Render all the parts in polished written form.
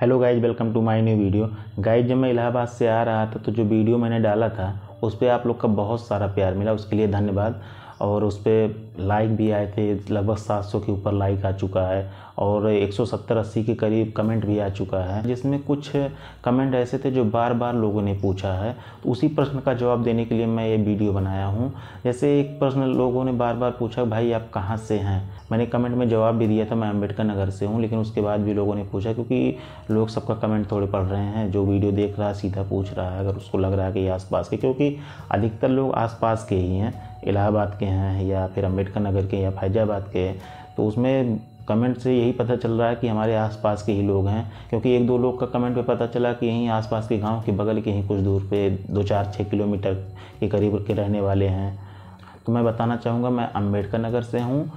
Hello guys, welcome to my new video. Guys, जब मैं इलाहाबाद से आ रहा था तो जो वीडियो मैंने डाला था उस पर आप लोग का बहुत सारा प्यार मिला, उसके लिए धन्यवाद। और उस पर लाइक भी आए थे, लगभग 700 के ऊपर लाइक आ चुका है और 170-80 के करीब कमेंट भी आ चुका है, जिसमें कुछ कमेंट ऐसे थे जो बार बार लोगों ने पूछा है। तो उसी प्रश्न का जवाब देने के लिए मैं ये वीडियो बनाया हूँ। जैसे एक प्रश्न लोगों ने बार बार पूछा, भाई आप कहाँ से हैं। मैंने कमेंट में जवाब भी दिया था, मैं अम्बेडकर नगर से हूँ, लेकिन उसके बाद भी लोगों ने पूछा, क्योंकि लोग सबका कमेंट थोड़े पढ़ रहे हैं। जो वीडियो देख रहा है सीधा पूछ रहा है, अगर उसको लग रहा है कि ये आसपास के, क्योंकि अधिकतर लोग आसपास के ही हैं, इलाहाबाद के हैं या फिर अम्बेडकर नगर के या फैजाबाद के। तो उसमें कमेंट से यही पता चल रहा है कि हमारे आसपास के ही लोग हैं, क्योंकि एक दो लोग का कमेंट पे पता चला कि यहीं आसपास के गांव के बगल के ही कुछ दूर पे 2-4-6 किलोमीटर के करीब के रहने वाले हैं। तो मैं बताना चाहूँगा, मैं अम्बेडकर नगर से हूँ।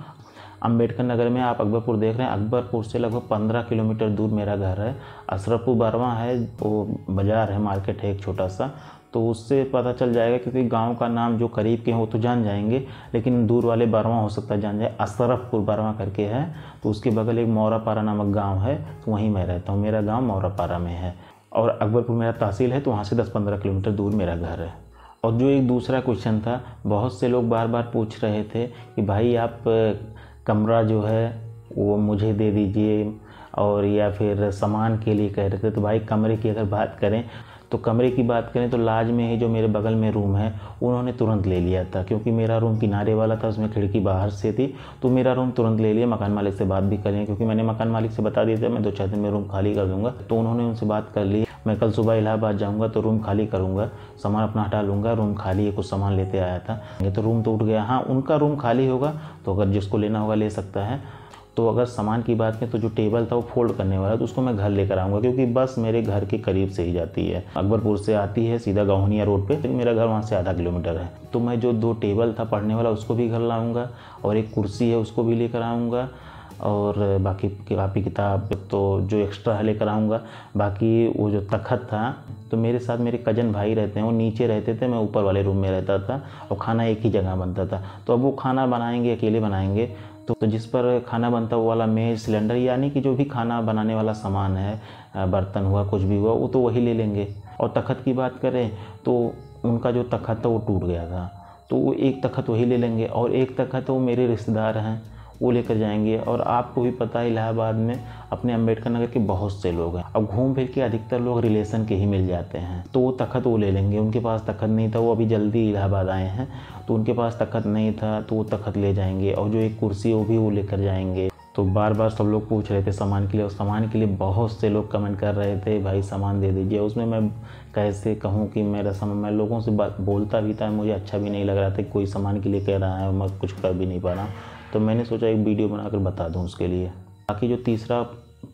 अम्बेडकर नगर में आप अकबरपुर देख रहे हैं, अकबरपुर से लगभग 15 किलोमीटर दूर मेरा घर है। अशरफपुर बारवा है, वो बाज़ार है, मार्केट है एक छोटा सा, तो उससे पता चल जाएगा, क्योंकि गांव का नाम जो करीब के हैं वो तो जान जाएंगे, लेकिन दूर वाले बारवा हो सकता है जान जाए। अशरफपुर बारवा करके है, तो उसके बगल एक मौरापारा नामक गाँव है, तो वहीं मैं रहता हूँ। मेरा गाँव मौरापारा में है और अकबरपुर मेरा तहसील है, तो वहाँ से 10-15 किलोमीटर दूर मेरा घर है। और जो एक दूसरा क्वेश्चन था, बहुत से लोग बार बार पूछ रहे थे कि भाई आप कमरा जो है वो मुझे दे दीजिए, और या फिर सामान के लिए कह रहे थे। तो भाई कमरे की अगर बात करें तो कमरे की बात करें तो लाज में ही जो मेरे बगल में रूम है उन्होंने तुरंत ले लिया था, क्योंकि मेरा रूम किनारे वाला था, उसमें खिड़की बाहर से थी, तो मेरा रूम तुरंत ले लिया। मकान मालिक से बात भी कर ली, क्योंकि मैंने मकान मालिक से बता दिया था मैं 2-4 दिन में रूम खाली कर दूंगा, तो उन्होंने उनसे बात कर ली। मैं कल सुबह इलाहाबाद जाऊँगा तो रूम खाली करूँगा, सामान अपना हटा लूँगा। रूम खाली है, कुछ सामान लेते आया था, ये तो रूम तो उठ गया। हाँ, उनका रूम खाली होगा तो अगर जिसको लेना होगा ले सकता है। तो अगर सामान की बात करें तो जो टेबल था वो फोल्ड करने वाला, तो उसको मैं घर लेकर आऊँगा, क्योंकि बस मेरे घर के करीब से ही जाती है। अकबरपुर से आती है सीधा गाहुनिया रोड पे, लेकिन मेरा घर वहाँ से आधा किलोमीटर है। तो मैं जो 2 टेबल था पढ़ने वाला उसको भी घर लाऊँगा, और एक कुर्सी है उसको भी लेकर आऊँगा, और बाकी कापी किताब तो जो एक्स्ट्रा है लेकर आऊँगा। बाकी वो जो तखत था, तो मेरे साथ मेरे कजन भाई रहते हैं, वो नीचे रहते थे, मैं ऊपर वाले रूम में रहता था, और खाना एक ही जगह बनता था। तो अब वो खाना बनाएंगे, अकेले बनाएंगे, तो जिस पर खाना बनता वो वाला मेज, सिलेंडर, यानी कि जो भी खाना बनाने वाला सामान है, बर्तन हुआ, कुछ भी हुआ, वो तो वही ले लेंगे। और तखत की बात करें तो उनका जो तखत था वो टूट गया था, तो वो एक तखत वही ले लेंगे, और एक तखत वो मेरे रिश्तेदार हैं वो लेकर जाएंगे। और आपको भी पता है इलाहाबाद में अपने अम्बेडकर नगर के बहुत से लोग हैं, अब घूम फिर के अधिकतर लोग रिलेशन के ही मिल जाते हैं, तो वो तखत वो ले लेंगे। उनके पास तखत नहीं था, वो अभी जल्दी इलाहाबाद आए हैं, तो उनके पास तखत नहीं था, तो वो तखत ले जाएंगे। और जो एक कुर्सी वो भी वो लेकर जाएंगे। तो बार बार सब लोग पूछ रहे थे सामान के लिए, और सामान के लिए बहुत से लोग कमेंट कर रहे थे, भाई सामान दे दीजिए। उसमें मैं कैसे कहूँ कि मेरा सामान, मैं लोगों से बोलता भी था, मुझे अच्छा भी नहीं लग रहा था कि कोई सामान के लिए कह रहा है, मैं कुछ कर भी नहीं पा रहा हूँ, तो मैंने सोचा एक वीडियो बनाकर बता दूँ उसके लिए। बाकी जो तीसरा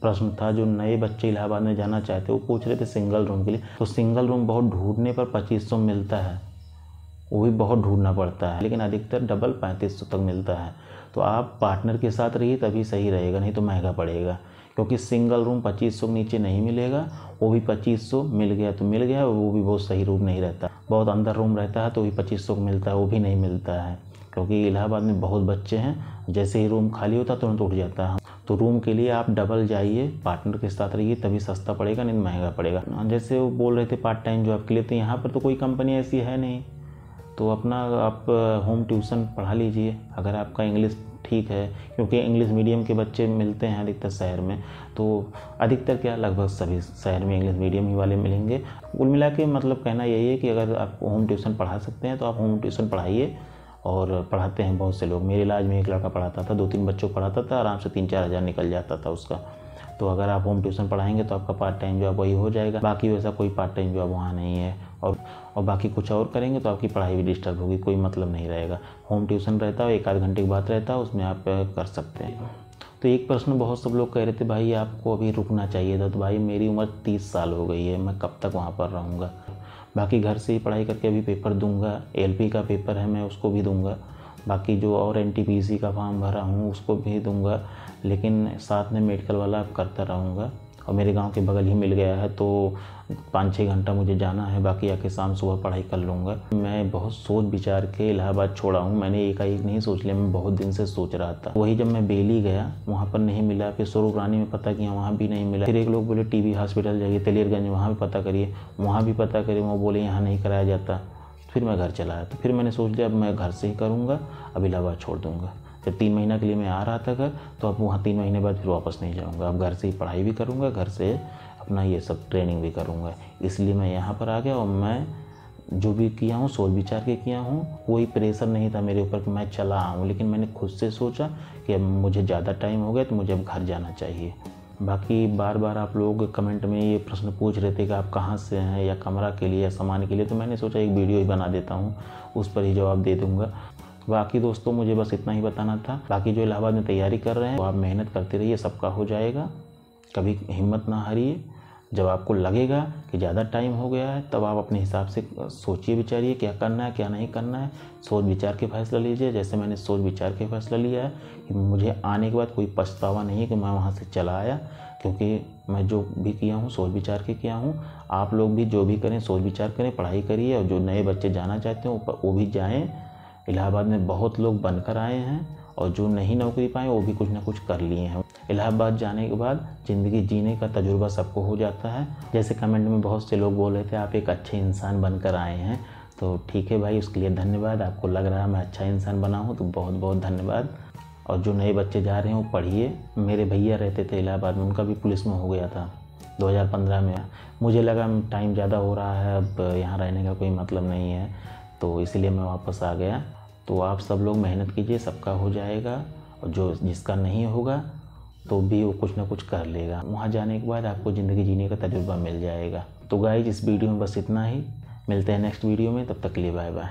प्रश्न था, जो नए बच्चे इलाहाबाद में जाना चाहते वो पूछ रहे थे सिंगल रूम के लिए, तो सिंगल रूम बहुत ढूंढने पर 2500 मिलता है, वो भी बहुत ढूंढना पड़ता है, लेकिन अधिकतर डबल 3500 तक मिलता है। तो आप पार्टनर के साथ रहिए तभी सही रहेगा, नहीं तो महंगा पड़ेगा, क्योंकि सिंगल रूम 2500 के नीचे नहीं मिलेगा। वो भी 2500 मिल गया तो मिल गया, वो भी बहुत सही रूम नहीं रहता। बहुत अंदर रूम रहता है तो भी 2500 को मिलता है, वो भी नहीं मिलता है, क्योंकि इलाहाबाद में बहुत बच्चे हैं, जैसे ही रूम खाली होता है तुरंत उठ जाता है। तो रूम के लिए आप डबल जाइए, पार्टनर के साथ रहिए, तभी सस्ता पड़ेगा, नहीं महंगा पड़ेगा। जैसे वो बोल रहे थे पार्ट टाइम जॉब के लिए, तो यहाँ पर तो कोई कंपनी ऐसी है नहीं, तो अपना आप होम ट्यूशन पढ़ा लीजिए, अगर आपका इंग्लिश ठीक है, क्योंकि इंग्लिश मीडियम के बच्चे मिलते हैं अधिकतर शहर में। तो अधिकतर क्या, लगभग सभी शहर में इंग्लिश मीडियम ही वाले मिलेंगे। कुल मिला के मतलब कहना यही है कि अगर आप होम ट्यूशन पढ़ा सकते हैं तो आप होम ट्यूशन पढ़ाइए, और पढ़ाते हैं बहुत से लोग। मेरे इलाज में एक लड़का पढ़ाता था, 2-3 बच्चों को पढ़ाता था, आराम से 3-4 हज़ार निकल जाता था उसका। तो अगर आप होम ट्यूशन पढ़ाएंगे तो आपका पार्ट टाइम जॉब वही हो जाएगा। बाकी वैसा कोई पार्ट टाइम जॉब वहाँ नहीं है, और बाकी कुछ और करेंगे तो आपकी पढ़ाई भी डिस्टर्ब होगी, कोई मतलब नहीं रहेगा। होम ट्यूशन रहता है, 1-8 घंटे की बात रहता है, उसमें आप कर सकते हैं। तो एक प्रश्न बहुत सब लोग कह रहे थे, भाई आपको अभी रुकना चाहिए था। तो भाई मेरी उम्र 30 साल हो गई है, मैं कब तक वहाँ पर रहूँगा। बाकी घर से ही पढ़ाई करके अभी पेपर दूंगा, LP का पेपर है, मैं उसको भी दूंगा। बाकी जो और NTPC का फॉर्म भरा हूँ उसको भी दूंगा, लेकिन साथ में मेडिकल वाला करता रहूँगा। और मेरे गांव के बगल ही मिल गया है, तो 5-6 घंटा मुझे जाना है, बाकी आके शाम सुबह पढ़ाई कर लूँगा। मैं बहुत सोच विचार के इलाहाबाद छोड़ा हूँ, मैंने एकाएक नहीं सोच लिया, मैं बहुत दिन से सोच रहा था। वही जब मैं बेली गया वहाँ पर नहीं मिला, फिर स्वरूप रानी में पता किया वहाँ भी नहीं मिला, फिर एक लोग बोले टीबी हॉस्पिटल जाइए तेलियरगंज, वहाँ भी पता करिए, वहाँ भी पता करिए, वो बोले यहाँ नहीं कराया जाता। फिर मैं घर चला आया, तो फिर मैंने सोच लिया अब मैं घर से ही करूँगा, अब इलाहाबाद छोड़ दूँगा। जब 3 महीना के लिए मैं आ रहा था घर, तो अब वहाँ 3 महीने बाद फिर वापस नहीं जाऊँगा, अब घर से ही पढ़ाई भी करूँगा, घर से अपना ये सब ट्रेनिंग भी करूँगा। इसलिए मैं यहाँ पर आ गया और मैं जो भी किया हूँ सोच विचार के किया हूँ, कोई प्रेशर नहीं था मेरे ऊपर कि मैं चला आऊँ, लेकिन मैंने खुद से सोचा कि अब मुझे ज़्यादा टाइम हो गया तो मुझे अब घर जाना चाहिए। बाकी बार बार आप लोग कमेंट में ये प्रश्न पूछ रहे थे कि आप कहाँ से हैं, या कमरा के लिए या सामान के लिए, तो मैंने सोचा एक वीडियो ही बना देता हूँ, उस पर ही जवाब दे दूँगा। बाकी दोस्तों मुझे बस इतना ही बताना था। बाकी जो इलाहाबाद में तैयारी कर रहे हैं तो आप मेहनत करते रहिए, सबका हो जाएगा, कभी हिम्मत ना हारिए। जब आपको लगेगा कि ज़्यादा टाइम हो गया है तब आप अपने हिसाब से सोचिए विचारिए क्या करना है क्या नहीं करना है, सोच विचार के फैसला लीजिए। जैसे मैंने सोच विचार के फैसला लिया है कि मुझे आने के बाद कोई पछतावा नहीं है कि मैं वहाँ से चला आया, क्योंकि मैं जो भी किया हूँ सोच विचार के किया हूँ। आप लोग भी जो भी करें सोच विचार करें, पढ़ाई करिए, और जो नए बच्चे जाना चाहते हैं वो भी जाएँ। इलाहाबाद में बहुत लोग बनकर आए हैं, और जो नहीं नौकरी पाए वो भी कुछ ना कुछ कर लिए हैं। इलाहाबाद जाने के बाद ज़िंदगी जीने का तजुर्बा सबको हो जाता है। जैसे कमेंट में बहुत से लोग बोल रहे थे आप एक अच्छे इंसान बनकर आए हैं, तो ठीक है भाई, उसके लिए धन्यवाद। आपको लग रहा है मैं अच्छा इंसान बना हूँ तो बहुत बहुत धन्यवाद। और जो नए बच्चे जा रहे हैं वो पढ़िए। मेरे भैया रहते थे इलाहाबाद में, उनका भी पुलिस में हो गया था 2015 में। मुझे लगा टाइम ज़्यादा हो रहा है, अब यहाँ रहने का कोई मतलब नहीं है, तो इसलिए मैं वापस आ गया। तो आप सब लोग मेहनत कीजिए, सबका हो जाएगा, और जो जिसका नहीं होगा तो भी वो कुछ ना कुछ कर लेगा। वहाँ जाने के बाद आपको ज़िंदगी जीने का तजुर्बा मिल जाएगा। तो गाइस इस वीडियो में बस इतना ही, मिलते हैं नेक्स्ट वीडियो में, तब तक के लिए बाय बाय।